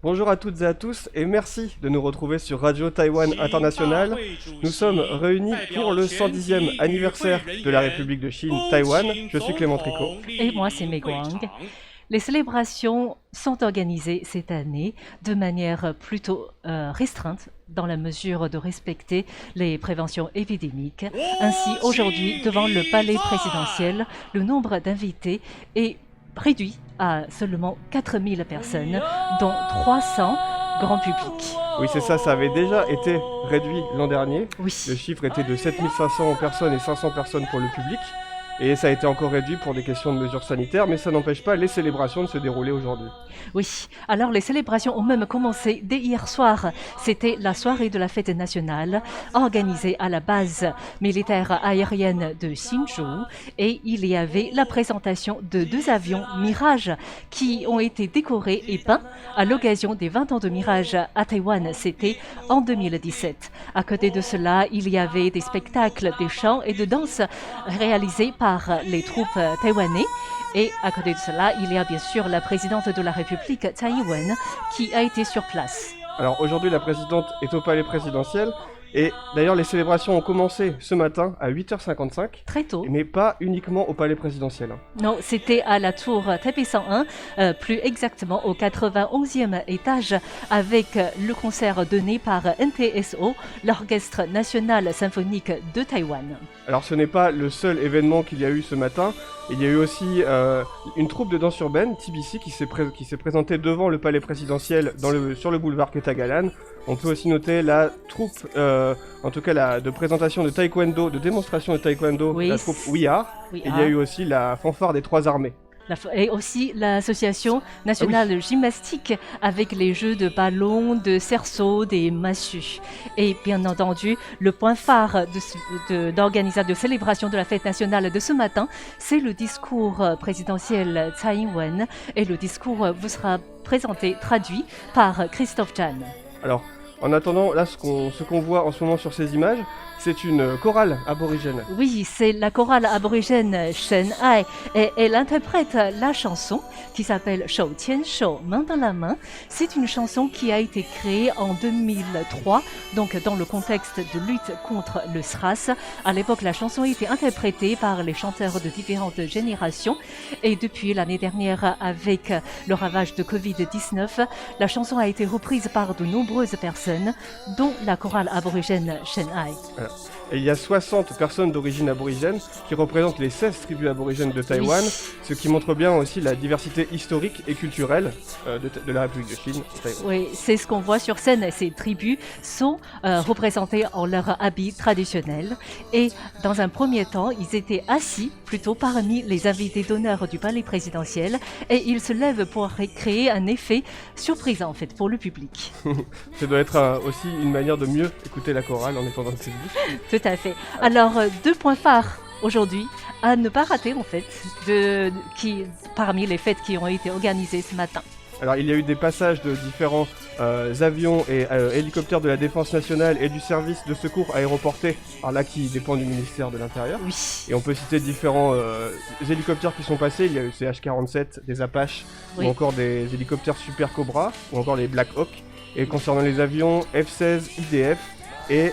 Bonjour à toutes et à tous et merci de nous retrouver sur Radio Taïwan International. Nous sommes réunis pour le 110e anniversaire de la République de Chine, Taïwan. Je suis Clément Tricot. Et moi, c'est Mei Guang. Les célébrations sont organisées cette année de manière plutôt restreinte dans la mesure de respecter les préventions épidémiques. Ainsi, aujourd'hui, devant le palais présidentiel, le nombre d'invités est réduit à seulement 4000 personnes, dont 300 grand public. Oui, c'est ça, ça avait déjà été réduit l'an dernier. Oui. Le chiffre était de 7500 personnes et 500 personnes pour le public. Et ça a été encore réduit pour des questions de mesures sanitaires, mais ça n'empêche pas les célébrations de se dérouler aujourd'hui. Oui, alors les célébrations ont même commencé dès hier soir. C'était la soirée de la fête nationale organisée à la base militaire aérienne de Hsinchu et il y avait la présentation de 2 avions Mirage qui ont été décorés et peints à l'occasion des 20 ans de Mirage à Taïwan. C'était en 2017. À côté de cela, il y avait des spectacles, des chants et de danses réalisés par les troupes taïwanais. Et à côté de cela, il y a bien sûr la présidente de la République, Tsai Ing-wen, qui a été sur place. Alors aujourd'hui, la présidente est au palais présidentiel. Et d'ailleurs, les célébrations ont commencé ce matin à 8h55. Très tôt. Mais pas uniquement au palais présidentiel. Non, c'était à la tour Taipei 101, plus exactement au 91e étage, avec le concert donné par NTSO, l'Orchestre national symphonique de Taïwan. Alors ce n'est pas le seul événement qu'il y a eu ce matin. Il y a eu aussi une troupe de danse urbaine, TBC, qui s'est présentée devant le palais présidentiel sur le boulevard Ketagalan. On peut aussi noter la troupe, en tout cas de présentation de taekwondo, de démonstration de taekwondo, oui, la troupe We Are. Il y a eu aussi la fanfare des 3 armées. Et aussi l'association nationale de gymnastique avec les jeux de ballon, de cerceau, des massues. Et bien entendu, le point phare de célébration de la fête nationale de ce matin, c'est le discours présidentiel Tsai Ing-wen. Et le discours vous sera présenté, traduit par Christophe Chan. Alors, en attendant, là, ce qu'on voit en ce moment sur ces images, c'est une chorale aborigène. Oui, c'est la chorale aborigène Shen Ai et elle interprète la chanson qui s'appelle Shou Qian Shou, main dans la main. C'est une chanson qui a été créée en 2003, donc dans le contexte de lutte contre le SRAS. À l'époque, la chanson a été interprétée par les chanteurs de différentes générations et depuis l'année dernière, avec le ravage de Covid-19, la chanson a été reprise par de nombreuses personnes, dont la chorale aborigène Shen Ai. Et il y a 60 personnes d'origine aborigène qui représentent les 16 tribus aborigènes de Taïwan, ce qui montre bien aussi la diversité historique et culturelle de la République de Chine. Oui, c'est ce qu'on voit sur scène. Ces tribus sont représentées en leur habit traditionnel. Et dans un premier temps, ils étaient assis plutôt parmi les invités d'honneur du palais présidentiel et ils se lèvent pour créer un effet surprise en fait pour le public. Ça doit être aussi une manière de mieux écouter la chorale en étant dans le public. Tout à fait. Alors, 2 points phares aujourd'hui à ne pas rater en fait, parmi les fêtes qui ont été organisées ce matin. Alors il y a eu des passages de différents avions et hélicoptères de la Défense nationale et du service de secours aéroporté, alors là qui dépend du ministère de l'Intérieur. Oui. Et on peut citer différents hélicoptères qui sont passés, il y a eu ces H-47, des Apaches, ou encore des hélicoptères Super Cobra, ou encore les Black Hawk. Et concernant les avions F-16, IDF, et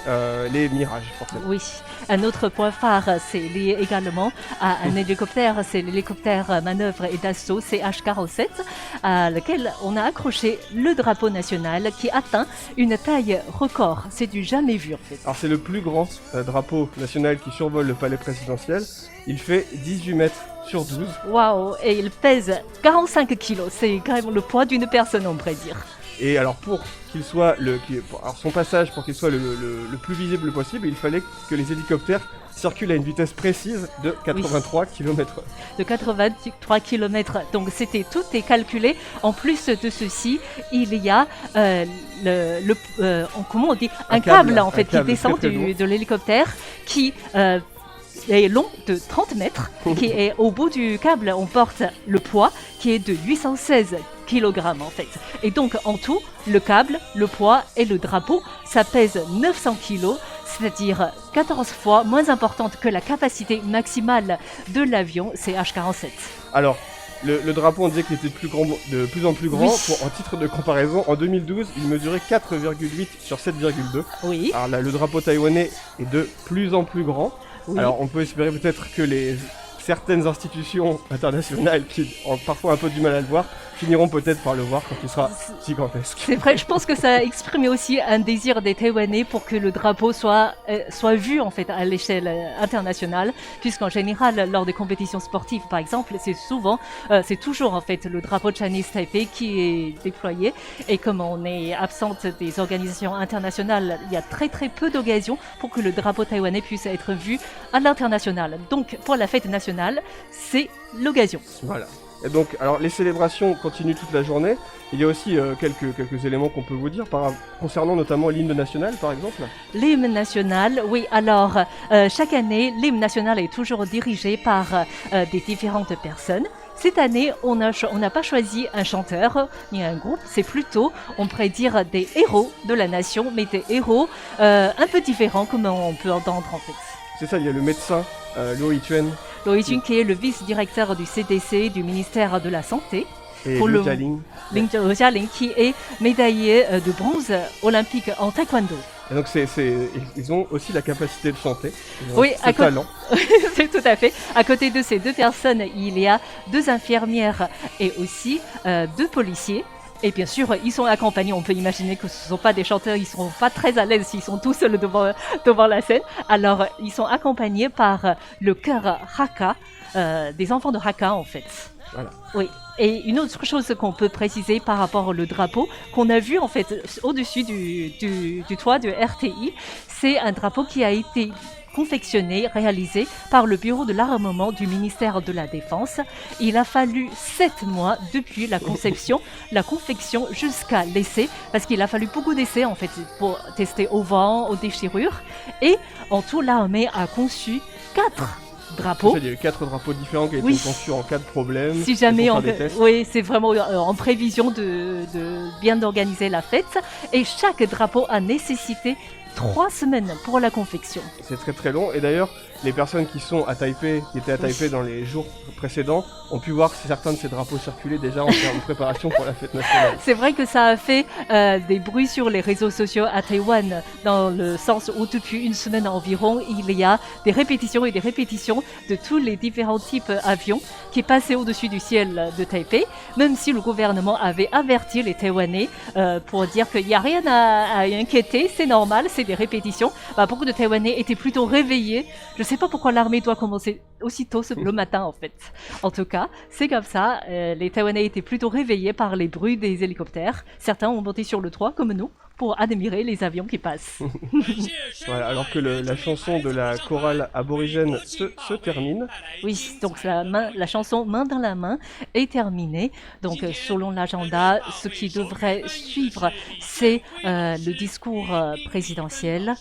les Mirages, forcément. Oui, un autre point phare, c'est lié également à un hélicoptère, c'est l'hélicoptère manœuvre et d'assaut CH-47, à lequel on a accroché le drapeau national qui atteint une taille record. C'est du jamais vu en fait. Alors c'est le plus grand drapeau national qui survole le palais présidentiel. Il fait 18 mètres sur 12. Waouh, et il pèse 45 kilos, c'est quand même le poids d'une personne on pourrait dire. Et alors pour qu'il soit son passage pour qu'il soit le plus visible possible, il fallait que les hélicoptères circulent à une vitesse précise de 83 km/h. De 83 km, donc tout est calculé. En plus de ceci, il y a comment on dit, un câble en fait qui descend de l'hélicoptère qui est long de 30 mètres, qui est au bout du câble, on porte le poids qui est de 816 kg en fait. Et donc en tout, le câble, le poids et le drapeau, ça pèse 900 kg, c'est-à-dire 14 fois moins importante que la capacité maximale de l'avion CH-47. Alors, Le drapeau, on disait qu'il était de plus en plus grand. Oui. En titre de comparaison, en 2012, il mesurait 4,8 sur 7,2. Oui, Alors là, le drapeau taïwanais est de plus en plus grand. oui. Alors on peut espérer peut-être que certaines institutions internationales qui ont parfois un peu du mal à le voir finiront peut-être par le voir quand il sera gigantesque. C'est vrai, je pense que ça exprime aussi un désir des Taïwanais pour que le drapeau soit vu en fait à l'échelle internationale, puisqu'en général, lors des compétitions sportives, par exemple, c'est toujours en fait le drapeau de Chinese Taipei qui est déployé. Et comme on est absente des organisations internationales, il y a très très peu d'occasions pour que le drapeau taïwanais puisse être vu à l'international. Donc pour la fête nationale, c'est l'occasion. Voilà. Et donc, alors les célébrations continuent toute la journée. Il y a aussi quelques éléments qu'on peut vous dire concernant notamment l'hymne national, par exemple. L'hymne national, oui, alors chaque année, l'hymne national est toujours dirigé par des différentes personnes. Cette année, on n'a pas choisi un chanteur ni un groupe, c'est plutôt, on pourrait dire, des héros de la nation, mais des héros un peu différents comme on peut entendre en fait. C'est ça, il y a le médecin Luo Yichuen Lo Yijun, qui est le vice-directeur du CDC, du ministère de la Santé. et Pour Liu le- Jialing. Ling Jialing, qui est médaillé de bronze olympique en taekwondo. Et donc ils ont aussi la capacité de chanter. Ils ont Oui, ce à côté- talent. C'est tout à fait. À côté de ces deux personnes, il y a deux infirmières et aussi deux policiers. Et bien sûr, ils sont accompagnés. On peut imaginer que ce ne sont pas des chanteurs, ils ne seront pas très à l'aise s'ils sont tout seuls devant la scène. Alors, ils sont accompagnés par le chœur Hakka, des enfants de Hakka en fait. Voilà. Oui. Et une autre chose qu'on peut préciser par rapport au drapeau, qu'on a vu en fait au-dessus du toit de RTI, c'est un drapeau qui a été confectionné, réalisé par le bureau de l'armement du ministère de la Défense. Il a fallu 7 mois depuis la confection jusqu'à l'essai, parce qu'il a fallu beaucoup d'essais en fait pour tester au vent, aux déchirures. Et en tout, l'armée a conçu 4 drapeaux. Il y a eu 4 drapeaux différents qui ont Oui. été conçus en cas de problème. Si jamais pour on faire des tests. oui, c'est vraiment en prévision de bien organiser la fête. Et chaque drapeau a nécessité 3 semaines pour la confection. C'est très très long. Et d'ailleurs, les personnes qui sont à Taipei, qui étaient à Taipei Oui. dans les jours précédents, ont pu voir certains de ces drapeaux circuler déjà en termes de préparation pour la fête nationale. C'est vrai que ça a fait des bruits sur les réseaux sociaux à Taïwan, dans le sens où depuis une semaine environ, il y a des répétitions et des répétitions de tous les différents types d'avions qui passaient au-dessus du ciel de Taipei, même si le gouvernement avait averti les Taïwanais pour dire qu'il n'y a rien à inquiéter, c'est normal, c'est des répétitions. Beaucoup de Taïwanais étaient plutôt réveillés. Je ne sais pas pourquoi l'armée doit commencer aussitôt le matin en fait. En tout cas, c'est comme ça. Les Taïwanais étaient plutôt réveillés par les bruits des hélicoptères. Certains ont monté sur le toit, comme nous, pour admirer les avions qui passent. Voilà, alors que la chanson de la chorale aborigène se termine. Oui, donc la chanson Main dans la main est terminée. Donc, selon l'agenda, ce qui devrait suivre, c'est le discours présidentiel.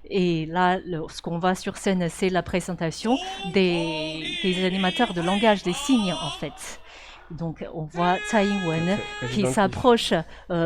Et là, ce qu'on voit sur scène, c'est la présentation des animateurs de langage des signes, en fait. Donc, on voit Tsai Ing-wen qui s'approche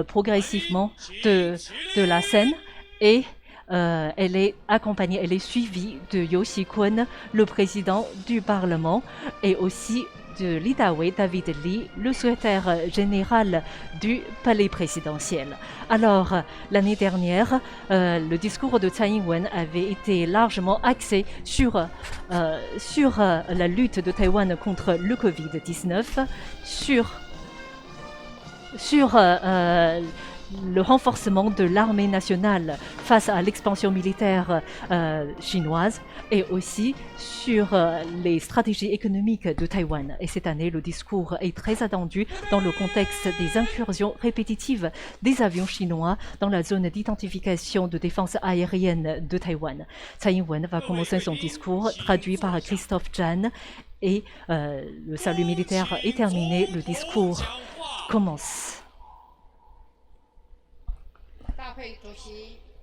progressivement de la scène et elle est accompagnée, elle est suivie de Yo Si-kwon, le président du Parlement, et aussi de Lee Da-wei, David Lee, le secrétaire général du palais présidentiel. Alors, l'année dernière, le discours de Tsai Ing-wen avait été largement axé sur la lutte de Taïwan contre le Covid-19, sur le renforcement de l'armée nationale face à l'expansion militaire chinoise et aussi sur les stratégies économiques de Taïwan. Et cette année, le discours est très attendu dans le contexte des incursions répétitives des avions chinois dans la zone d'identification de défense aérienne de Taïwan. Tsai Ing-wen va commencer son discours traduit par Christophe Jan et le salut militaire est terminé, le discours commence.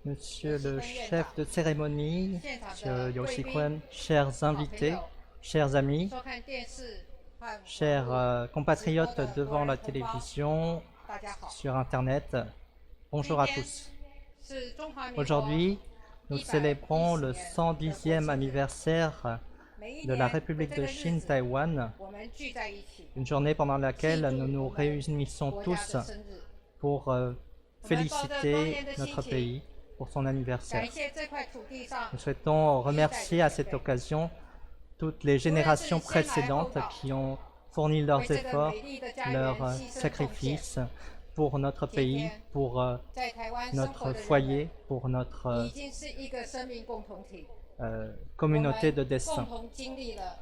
Monsieur le chef de cérémonie, Monsieur Yo Si-kwon, chers invités, chers amis, chers compatriotes devant la télévision, sur Internet, bonjour à tous. Aujourd'hui, nous célébrons le 110e anniversaire de la République de Chine-Taïwan une journée pendant laquelle nous nous réunissons tous pour féliciter notre pays pour son anniversaire. Nous souhaitons remercier à cette occasion toutes les générations précédentes qui ont fourni leurs efforts, leurs sacrifices pour notre pays, pour notre foyer, pour notre communauté de destin.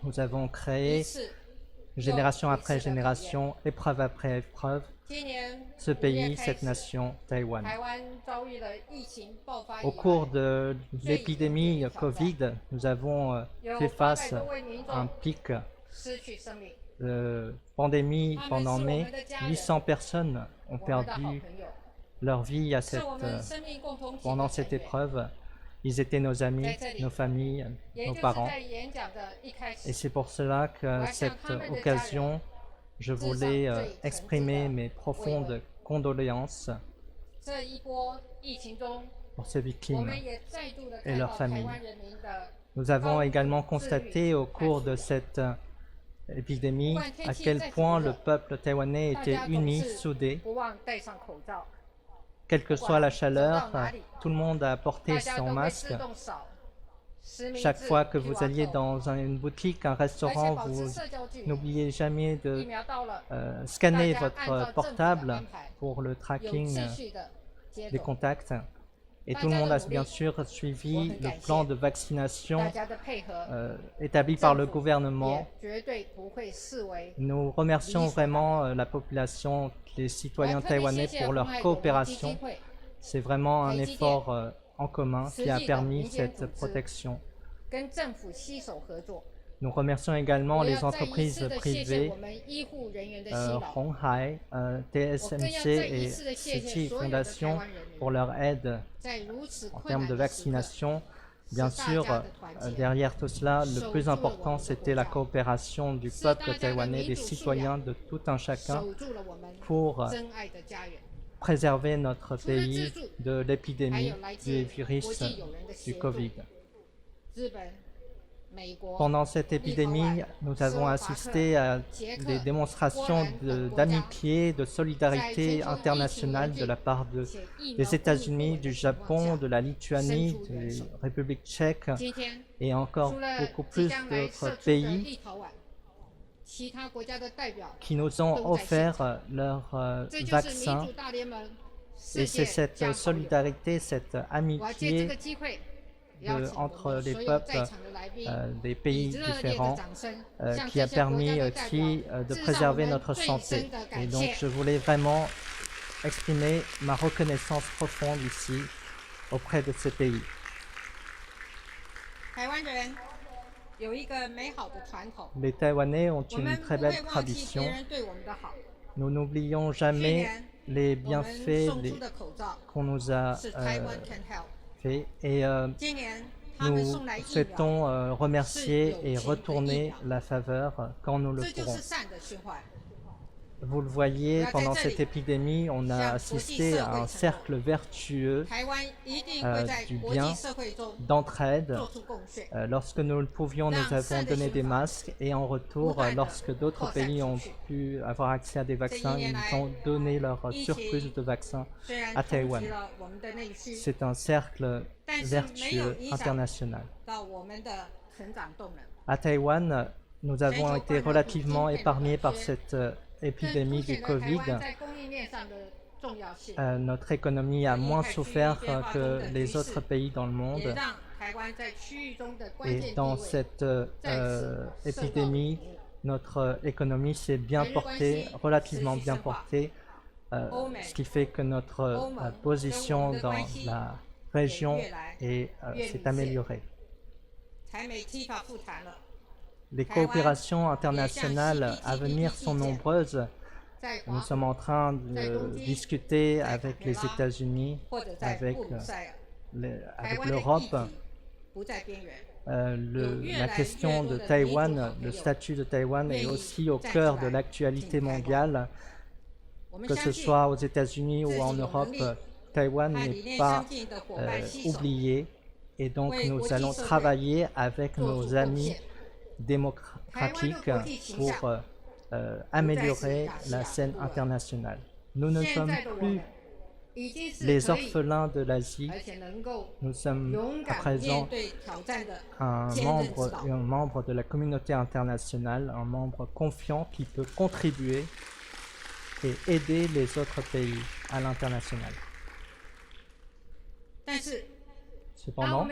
Nous avons créé, génération après génération, épreuve après épreuve, ce pays, cette nation, Taïwan. Au cours de l'épidémie Covid, nous avons fait face à un pic de pandémie pendant mai. 800 personnes ont perdu leur vie pendant cette épreuve. Ils étaient nos amis, nos familles, nos parents. Et c'est pour cela que cette occasion, je voulais exprimer mes profondes condoléances pour ces victimes et leurs familles. Nous avons également constaté au cours de cette épidémie à quel point le peuple taïwanais était uni, soudé. Quelle que soit la chaleur, tout le monde a porté son masque. Chaque fois que vous alliez dans une boutique, un restaurant, vous n'oubliez jamais de scanner votre portable pour le tracking des contacts. Et tout le monde a bien sûr suivi le plan de vaccination établi par le gouvernement. Nous remercions vraiment la population, les citoyens taïwanais pour leur coopération. C'est vraiment un effort en commun qui a permis cette protection. Nous remercions également les entreprises privées, Honghai, TSMC et City Foundation pour leur aide en termes de vaccination. Bien sûr, derrière tout cela, le plus important, c'était la coopération du peuple taïwanais, des citoyens, de tout un chacun, pour préserver notre pays de l'épidémie du virus du Covid. Pendant cette épidémie, nous avons assisté à des démonstrations d'amitié, de solidarité internationale de la part des États-Unis, du Japon, de la Lituanie, de la République tchèque et encore beaucoup plus d'autres pays qui nous ont offert leurs vaccins. Et c'est cette solidarité, cette amitié entre les peuples des pays différents qui a permis aussi de préserver notre santé. Et donc je voulais vraiment exprimer ma reconnaissance profonde ici auprès de ce pays. Les Taïwanais ont une très belle tradition. Nous n'oublions jamais les bienfaits qu'on nous a fait et nous souhaitons remercier et retourner la faveur quand nous le pourrons. Vous le voyez, pendant cette épidémie, on a assisté à un cercle vertueux du bien, d'entraide. Lorsque nous le pouvions, nous avons donné des masques et en retour, lorsque d'autres pays ont pu avoir accès à des vaccins, ils ont donné leur surplus de vaccins à Taïwan. C'est un cercle vertueux international. À Taïwan, nous avons été relativement épargnés par cette épidémie du Covid. Notre économie a moins souffert que les autres pays dans le monde. Et dans cette épidémie, notre économie s'est bien portée, relativement bien portée, ce qui fait que notre position dans la région s'est améliorée. Les coopérations internationales à venir sont nombreuses. Nous sommes en train de discuter avec les États-Unis, avec l'Europe. La question de Taïwan, le statut de Taïwan est aussi au cœur de l'actualité mondiale. Que ce soit aux États-Unis ou en Europe, Taïwan n'est pas oublié. Et donc nous allons travailler avec nos amis démocratique pour améliorer la scène internationale. Nous ne sommes plus les orphelins de l'Asie, nous sommes à présent un membre de la communauté internationale, un membre confiant qui peut contribuer et aider les autres pays à l'international. Cependant,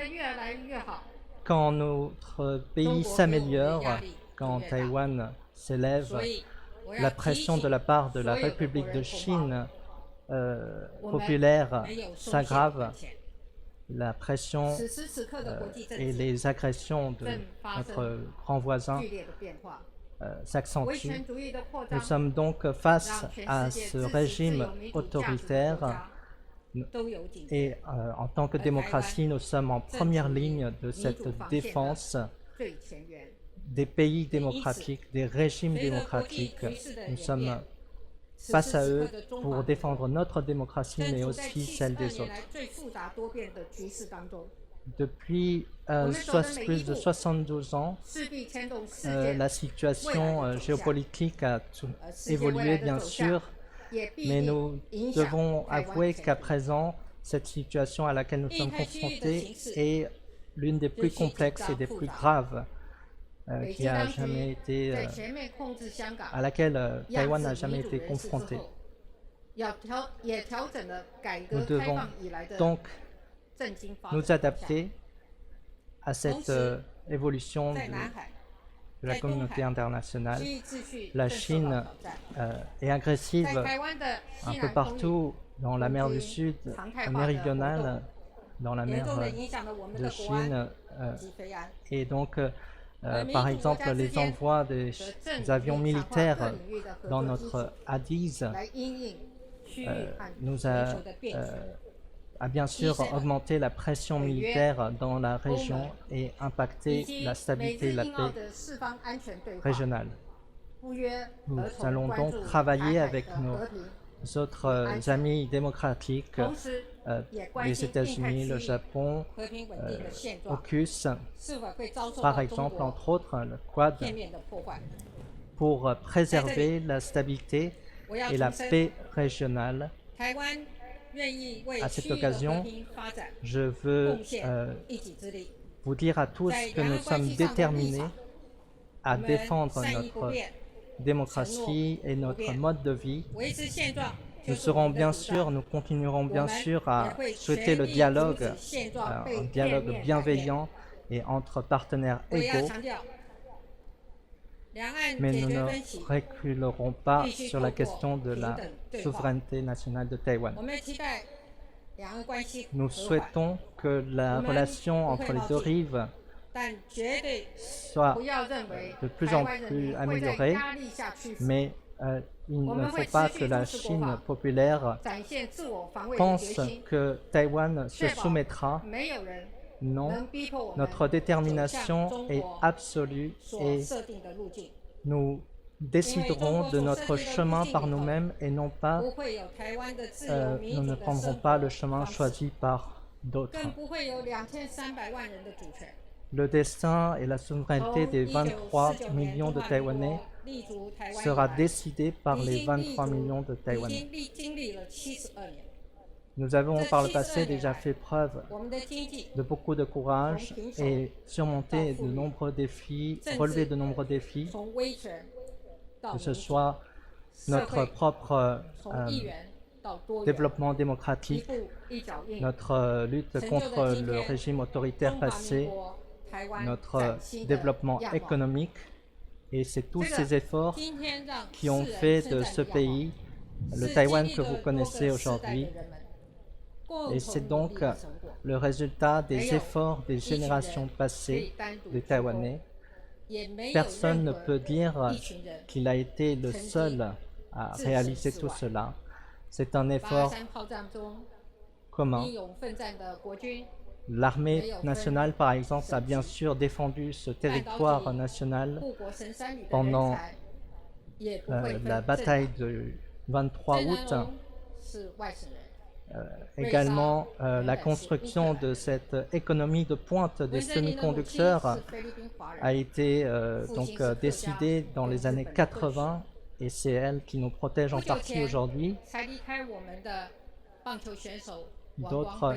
quand notre pays s'améliore, quand Taïwan s'élève, la pression de la part de la République de Chine populaire s'aggrave, la pression et les agressions de notre grand voisin s'accentuent. Nous sommes donc face à ce régime autoritaire et en tant que démocratie, nous sommes en première ligne de cette défense des pays démocratiques, des régimes démocratiques. Nous sommes face à eux pour défendre notre démocratie, mais aussi celle des autres. Depuis plus de 72 ans, la situation géopolitique a évolué, bien sûr, mais nous devons avouer qu'à présent, cette situation à laquelle nous sommes confrontés est l'une des plus complexes et des plus graves qui a jamais été, à laquelle Taïwan n'a jamais été confronté. Nous devons donc nous adapter à cette évolution de la communauté internationale. La Chine est agressive un peu partout dans la mer du Sud, méridionale, dans la mer de Chine, et donc par exemple, les envois des avions militaires dans notre Adige nous a bien sûr augmenté la pression militaire dans la région et impacté la stabilité et la paix régionale. Nous allons donc travailler avec nos autres amis démocratiques, les États-Unis, le Japon, AUKUS, par exemple, entre autres, le Quad, pour préserver la stabilité et la paix régionale. À cette occasion, je veux vous dire à tous que nous sommes déterminés à défendre notre démocratie et notre mode de vie. Nous continuerons bien sûr à souhaiter le dialogue, un dialogue bienveillant et entre partenaires égaux, mais nous ne reculerons pas sur la question de la souveraineté nationale de Taïwan. Nous souhaitons que la relation entre les deux rives soit de plus en plus améliorée, mais il ne faut pas que la Chine populaire pense que Taïwan se soumettra. Non, notre détermination est absolue et nous déciderons de notre chemin par nous-mêmes et non pas, nous ne prendrons pas le chemin choisi par d'autres. Le destin et la souveraineté des 23 millions de Taïwanais sera décidé par les 23 millions de Taïwanais. Nous avons par le passé déjà fait preuve de beaucoup de courage et surmonté de nombreux défis, relevé de nombreux défis, que ce soit notre propre développement démocratique, notre lutte contre le régime autoritaire passé, notre développement économique, et c'est tous ces efforts qui ont fait de ce pays le Taïwan que vous connaissez aujourd'hui. Et c'est donc le résultat des efforts des générations passées des Taïwanais. Personne ne peut dire qu'il a été le seul à réaliser tout cela. C'est un effort commun. L'armée nationale, par exemple, a bien sûr défendu ce territoire national pendant la bataille du 23 août. également la construction de cette économie de pointe des semi-conducteurs a été décidée dans les années 80 et c'est elle qui nous protège en partie aujourd'hui. D'autres,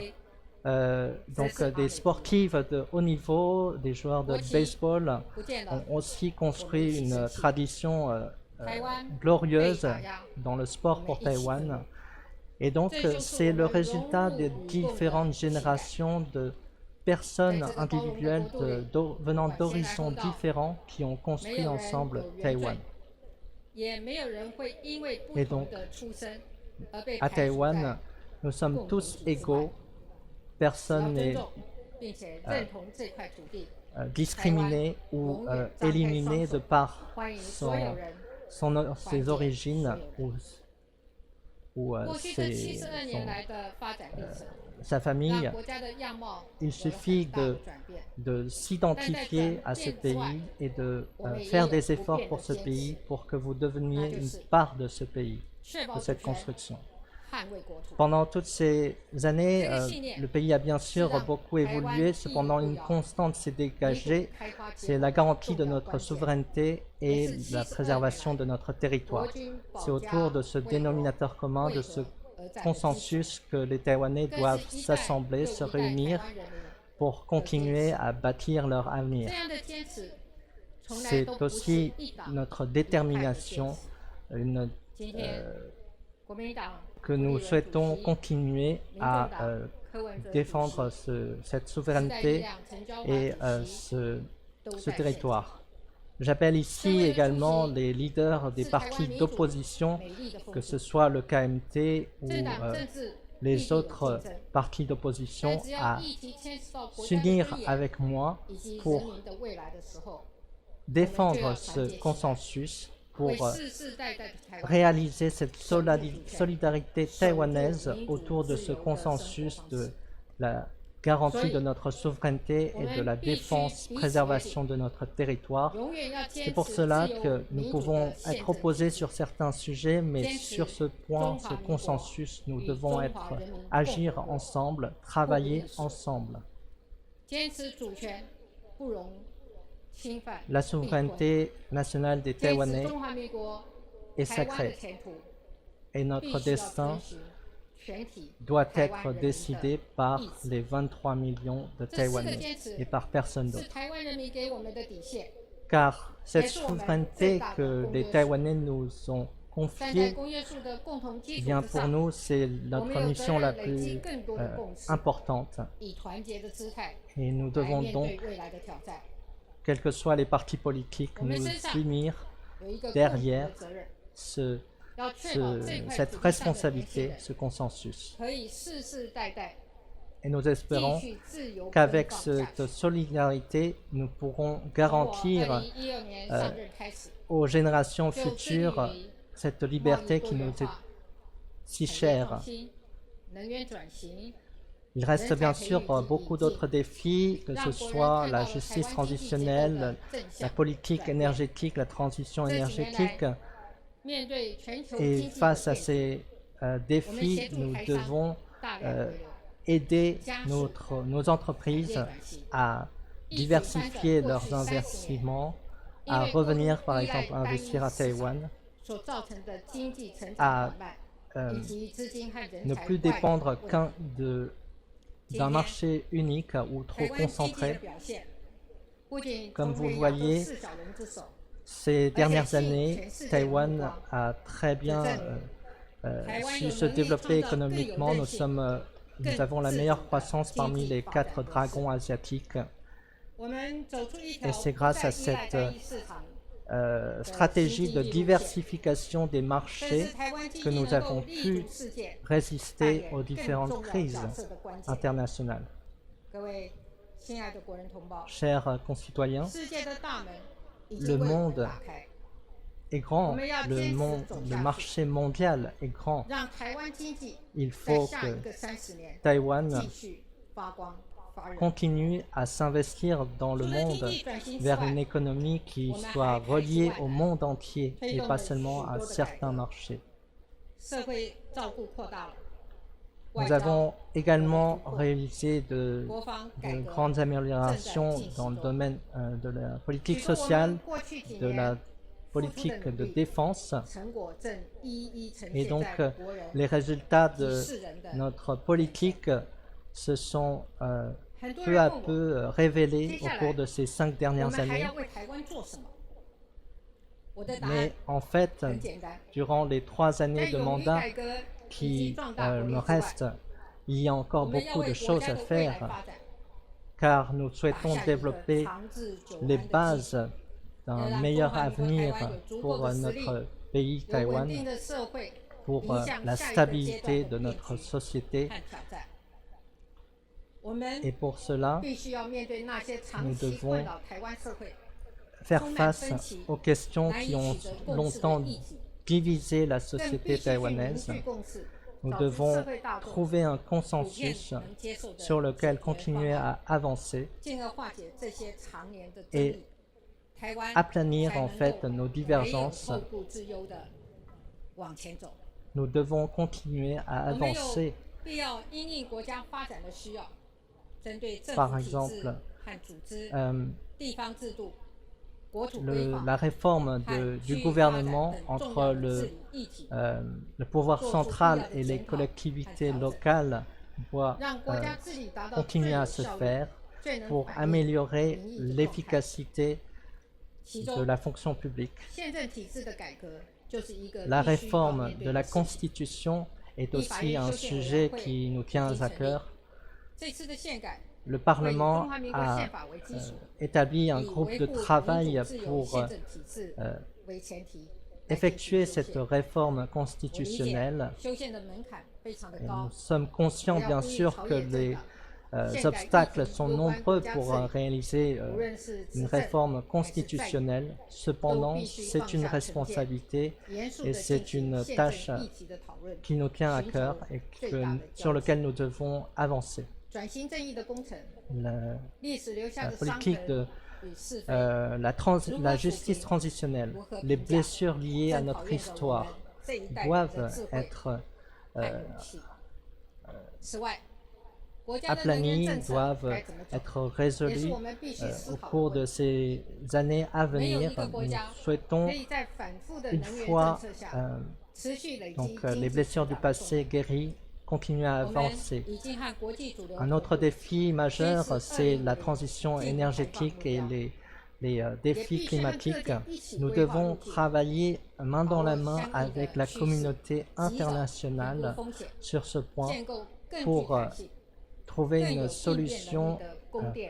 des sportifs de haut niveau, des joueurs de baseball ont aussi construit une tradition glorieuse dans le sport pour Taïwan. Et donc, c'est le résultat des différentes générations de personnes individuelles venant d'horizons différents qui ont construit ensemble Taïwan. Et donc, à Taïwan, nous sommes tous égaux, personne n'est discriminé ou éliminé de par ses origines ou sa famille. Il suffit de s'identifier à ce pays et de faire des efforts pour ce pays pour que vous deveniez une part de ce pays, de cette construction. Pendant toutes ces années, le pays a bien sûr beaucoup évolué, cependant une constante s'est dégagée, c'est la garantie de notre souveraineté et la préservation de notre territoire. C'est autour de ce dénominateur commun, de ce consensus que les Taïwanais doivent s'assembler, se réunir pour continuer à bâtir leur avenir. C'est aussi notre détermination, que nous souhaitons continuer à défendre cette souveraineté et ce territoire. J'appelle ici également les leaders des partis d'opposition, que ce soit le KMT ou les autres partis d'opposition, à s'unir avec moi pour défendre ce consensus, pour réaliser cette solidarité taïwanaise autour de ce consensus de la garantie de notre souveraineté et de la défense, préservation de notre territoire. C'est pour cela que nous pouvons être opposés sur certains sujets, mais sur ce point, ce consensus, nous devons agir ensemble, travailler ensemble. La souveraineté nationale des Taïwanais est sacrée et notre destin doit être décidé par les 23 millions de Taïwanais et par personne d'autre. Car cette souveraineté que les Taïwanais nous ont confiée, bien pour nous, c'est notre mission la plus importante. Et nous devons donc, quels que soient les partis politiques, nous unir derrière cette responsabilité, ce consensus. Et nous espérons qu'avec cette solidarité, nous pourrons garantir aux générations futures cette liberté qui nous est si chère. Il reste bien sûr beaucoup d'autres défis, que ce soit la justice transitionnelle, la politique énergétique, la transition énergétique. Et face à ces défis, nous devons aider nos entreprises à diversifier leurs investissements, à revenir par exemple investir à Taïwan, à ne plus dépendre d'un marché unique ou trop concentré. Comme vous le voyez, ces dernières années, Taïwan a très bien su se développer économiquement. Nous avons la meilleure croissance parmi les 4 dragons asiatiques. Et c'est grâce à cette stratégie de diversification des marchés que nous avons pu résister aux différentes crises internationales. Chers concitoyens, le monde est grand, le marché mondial est grand. Il faut que Taïwan continue à s'investir dans le monde vers une économie qui soit reliée au monde entier et pas seulement à certains marchés. Nous avons également réalisé de grandes améliorations dans le domaine de la politique sociale, de la politique de défense. Et donc, les résultats de notre politique se sont peu à peu révélés au cours de ces 5 dernières années. Mais en fait, durant les 3 années de mandat qui me restent, il y a encore beaucoup de choses à faire, car nous souhaitons développer les bases d'un meilleur avenir pour notre pays Taïwan, pour la stabilité de notre société. Et pour cela, nous devons faire face aux questions qui ont longtemps divisé la société taïwanaise. Nous devons trouver un consensus sur lequel continuer à avancer et aplanir en fait nos divergences. Nous devons continuer à avancer. Par exemple, la réforme du gouvernement entre le pouvoir central et les collectivités locales doit continuer à se faire pour améliorer l'efficacité de la fonction publique. La réforme de la Constitution est aussi un sujet qui nous tient à cœur. Le Parlement a établi un groupe de travail pour effectuer cette réforme constitutionnelle. Et nous sommes conscients, bien sûr, que les obstacles sont nombreux pour réaliser une réforme constitutionnelle. Cependant, c'est une responsabilité et c'est une tâche qui nous tient à cœur et sur laquelle nous devons avancer. La politique de la justice transitionnelle, les blessures liées à notre histoire doivent être aplanies, doivent être résolues au cours de ces années à venir. Nous souhaitons, une fois les blessures du passé guéries, continuer à avancer. Un autre défi majeur, c'est la transition énergétique et les défis climatiques. Nous devons travailler main dans la main avec la communauté internationale sur ce point pour trouver une solution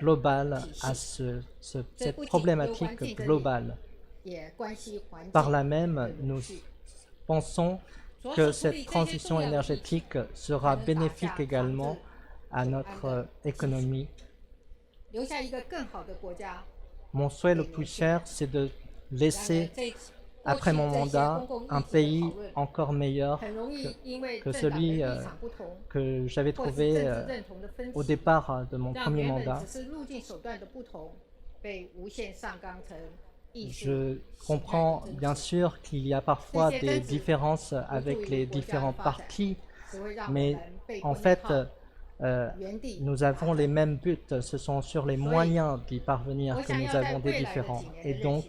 globale à cette problématique globale. Par là même, nous pensons que cette transition énergétique sera bénéfique également à notre économie. Mon souhait le plus cher, c'est de laisser, après mon mandat, un pays encore meilleur que celui que j'avais trouvé au départ de mon premier mandat. Je comprends bien sûr qu'il y a parfois des différences avec les différents partis, mais en fait, nous avons les mêmes buts. Ce sont sur les moyens d'y parvenir que nous avons des différends. Et donc,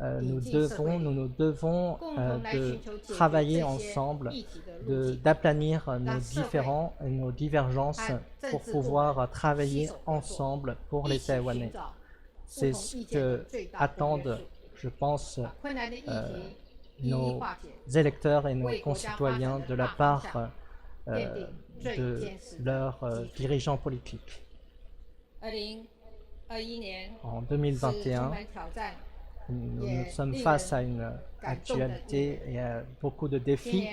nous devons de travailler ensemble, d'aplanir nos différends et nos divergences pour pouvoir travailler ensemble pour les Taïwanais. C'est ce que attendent, je pense, nos électeurs et nos concitoyens de la part de leurs dirigeants politiques. En 2021, nous sommes face à une actualité et à beaucoup de défis.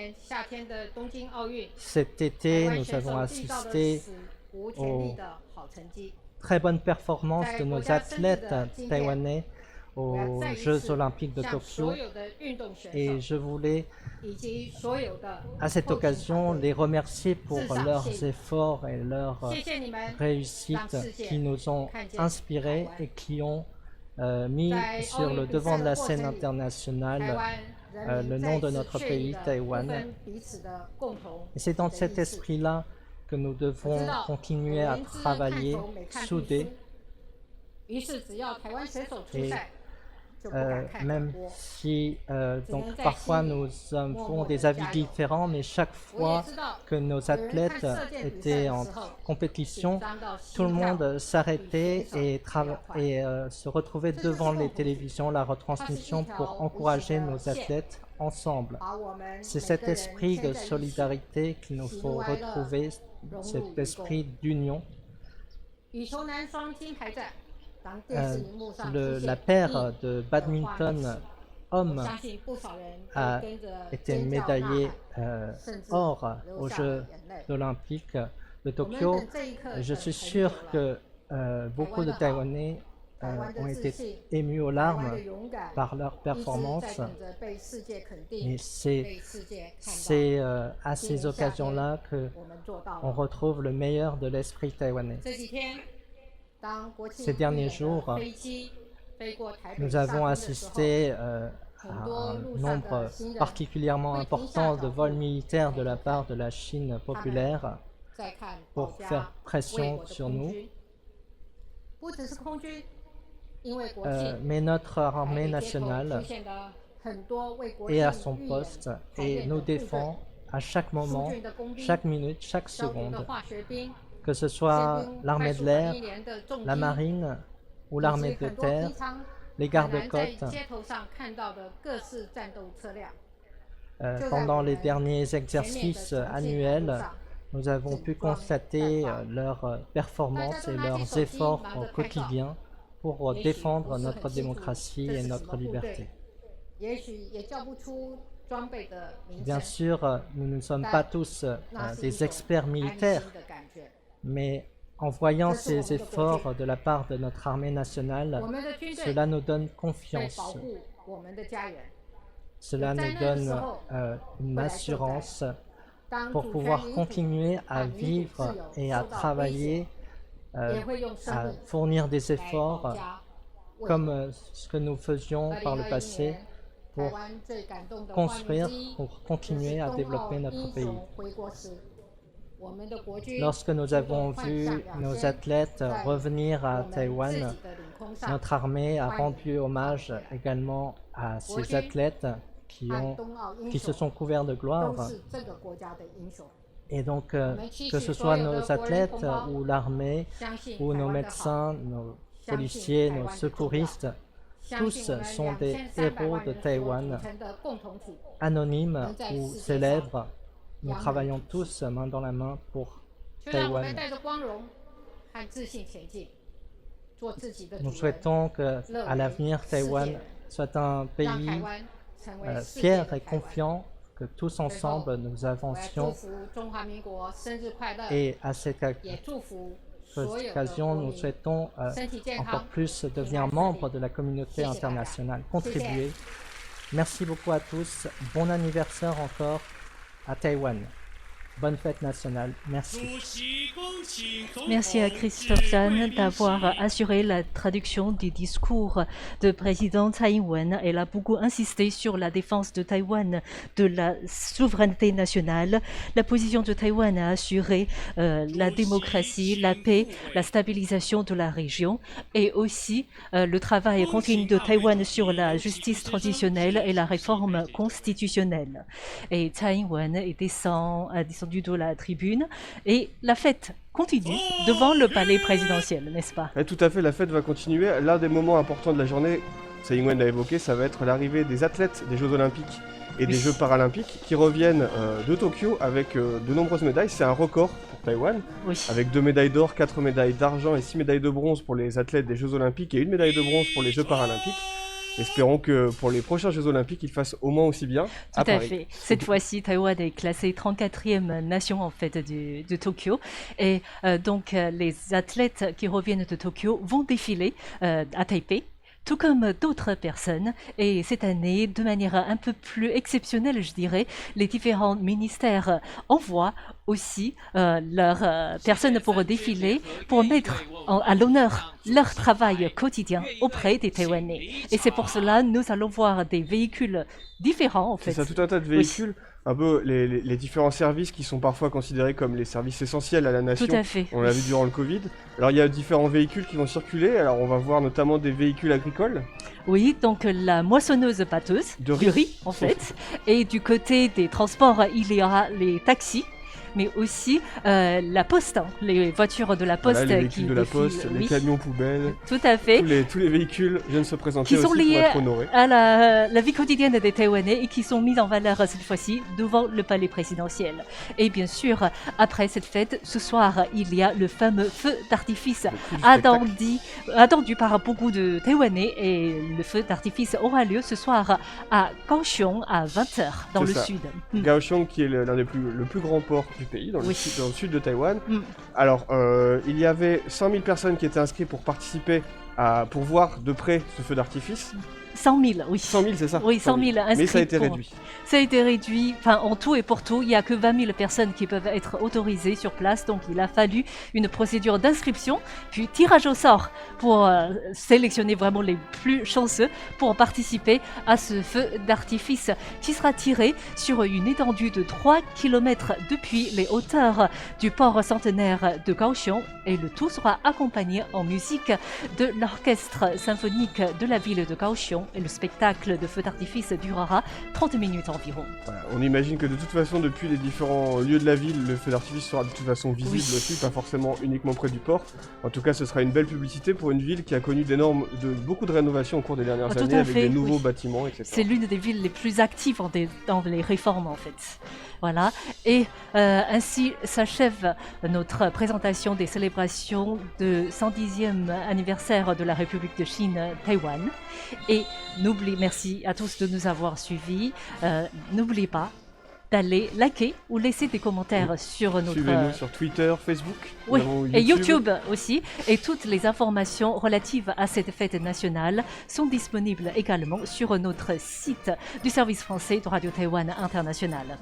Cet été, nous avons assisté aux très bonnes performances de nos athlètes taïwanais aux Jeux olympiques de Tokyo et je voulais à cette occasion les remercier pour leurs efforts et leurs réussites qui nous ont inspirés et qui ont mis sur le devant de la scène internationale le nom de notre pays, Taïwan. Et c'est dans cet esprit-là que nous devons continuer à travailler soudés. Et même si donc parfois nous avons des avis différents, mais chaque fois que nos athlètes étaient en compétition, tout le monde s'arrêtait et se retrouvait devant les télévisions, la retransmission pour encourager nos athlètes ensemble. C'est cet esprit de solidarité qu'il nous faut retrouver, cet esprit d'union. La paire de badminton homme a été médaillée or aux Jeux olympiques de Tokyo. Je suis sûr que beaucoup de Taïwanais ont été émus aux larmes par leur performance. Et c'est à ces occasions-là qu'on retrouve le meilleur de l'esprit taïwanais. Ces derniers jours, nous avons assisté à un nombre particulièrement important de vols militaires de la part de la Chine populaire pour faire pression sur nous. Mais notre armée nationale est à son poste et nous défend à chaque moment, chaque minute, chaque seconde. Que ce soit l'armée de l'air, la marine ou l'armée de terre, les gardes-côtes. Pendant les derniers exercices annuels, nous avons pu constater leurs performances et leurs efforts quotidiens pour défendre notre démocratie et notre liberté. Bien sûr, nous ne sommes pas tous des experts militaires, mais en voyant ces efforts de la part de notre armée nationale, cela nous donne confiance. Cela nous donne une assurance pour pouvoir continuer à vivre et à travailler, à fournir des efforts comme ce que nous faisions par le passé pour construire, pour continuer à développer notre pays. Lorsque nous avons vu nos athlètes revenir à Taïwan, notre armée a rendu hommage également à ces athlètes qui se sont couverts de gloire. Et donc, que ce soit nos athlètes ou l'armée, ou nos médecins, nos policiers, nos secouristes, tous sont des héros de Taïwan, anonymes ou célèbres. Nous travaillons tous main dans la main pour Taïwan. Nous souhaitons qu'à l'avenir, Taïwan soit un pays fier et confiant, que tous ensemble nous avancions. Et à cette occasion, nous souhaitons encore plus devenir membres de la communauté internationale, contribuer. Merci beaucoup à tous. Bon anniversaire encore à Taïwan. Bonne fête nationale. Merci. Merci à Christophe Chan d'avoir assuré la traduction du discours de président Tsai Ing-wen. Elle a beaucoup insisté sur la défense de Taïwan, de la souveraineté nationale. La position de Taïwan a assuré la démocratie, la paix, la stabilisation de la région et aussi le travail continu de Taïwan sur la justice transitionnelle et la réforme constitutionnelle. Et Tsai Ing-wen est descendu de la tribune et la fête continue devant le palais présidentiel, n'est-ce pas? Tout à fait, la fête va continuer. L'un des moments importants de la journée, Tsai Ing-wen l'a évoqué, ça va être l'arrivée des athlètes des Jeux Olympiques et des Jeux Paralympiques qui reviennent de Tokyo avec de nombreuses médailles. C'est un record pour Taïwan, avec 2 médailles d'or, 4 médailles d'argent et 6 médailles de bronze pour les athlètes des Jeux Olympiques et 1 médaille de bronze pour les Jeux Paralympiques. Espérons que pour les prochains Jeux Olympiques, ils fassent au moins aussi bien à Paris. Tout à fait. Cette fois-ci, Taïwan est classée 34e nation en fait de Tokyo. Et donc, les athlètes qui reviennent de Tokyo vont défiler à Taipei tout comme d'autres personnes. Et cette année, de manière un peu plus exceptionnelle, je dirais, les différents ministères envoient aussi leurs personnes pour défiler, pour mettre à l'honneur leur travail quotidien auprès des Taïwanais. Et c'est pour cela que nous allons voir des véhicules différents, en fait. C'est ça, tout un tas de véhicules, un peu les différents services qui sont parfois considérés comme les services essentiels à la nation. Tout à fait. On l'a vu durant le Covid. Alors il y a différents véhicules qui vont circuler. Alors on va voir notamment des véhicules agricoles. Oui, donc la moissonneuse batteuse De du riz, en fait. Et du côté des transports, il y aura les taxis, mais aussi la poste, hein, les voitures de la poste Voilà, les véhicules qui de la défilent, poste, les oui, camions poubelles, tout à fait, tous les véhicules viennent se présenter qui aussi sont pour liés être honorés. à la vie quotidienne des Taïwanais et qui sont mis en valeur cette fois-ci devant le palais présidentiel. Et bien sûr, après cette fête, ce soir, il y a le fameux feu d'artifice Le coup du spectacle. attendu par beaucoup de Taïwanais, et le feu d'artifice aura lieu ce soir à Kaohsiung à 20h dans C'est le ça. sud. Kaohsiung qui est l'un des le plus grand port du pays, dans le, Oui. dans le sud de Taïwan. Mm. Alors, il y avait 100 000 personnes qui étaient inscrites pour participer pour voir de près ce feu d'artifice. 100 000, oui. 100 000, c'est ça? Oui, 100 000 inscrits. Mais ça a été pour- réduit. Ça a été réduit, enfin en tout et pour tout, il n'y a que 20 000 personnes qui peuvent être autorisées sur place, donc il a fallu une procédure d'inscription, puis tirage au sort pour sélectionner vraiment les plus chanceux pour participer à ce feu d'artifice qui sera tiré sur une étendue de 3 km depuis les hauteurs du port centenaire de Kaohsiung, et le tout sera accompagné en musique de l'orchestre symphonique de la ville de Kaohsiung, et le spectacle de feu d'artifice durera 30 minutes environ. Voilà, on imagine que de toute façon, depuis les différents lieux de la ville, le feu d'artifice sera de toute façon visible Oui. aussi, pas forcément uniquement près du port. En tout cas, ce sera une belle publicité pour une ville qui a connu beaucoup de rénovations au cours des dernières Tout années, à avec fait, des nouveaux oui. bâtiments, etc. C'est l'une des villes les plus actives dans les réformes, en fait. Voilà. Et ainsi s'achève notre présentation des célébrations de 110e anniversaire de la République de Chine, Taïwan. Et merci à tous de nous avoir suivis. N'oubliez pas d'aller liker ou laisser des commentaires sur notre... Suivez-nous sur Twitter, Facebook, Oui, nous avons et YouTube aussi. Et toutes les informations relatives à cette fête nationale sont disponibles également sur notre site du service français de Radio Taïwan International.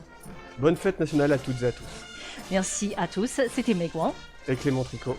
Bonne fête nationale à toutes et à tous. Merci à tous, c'était Megwan. Et Clément Tricot.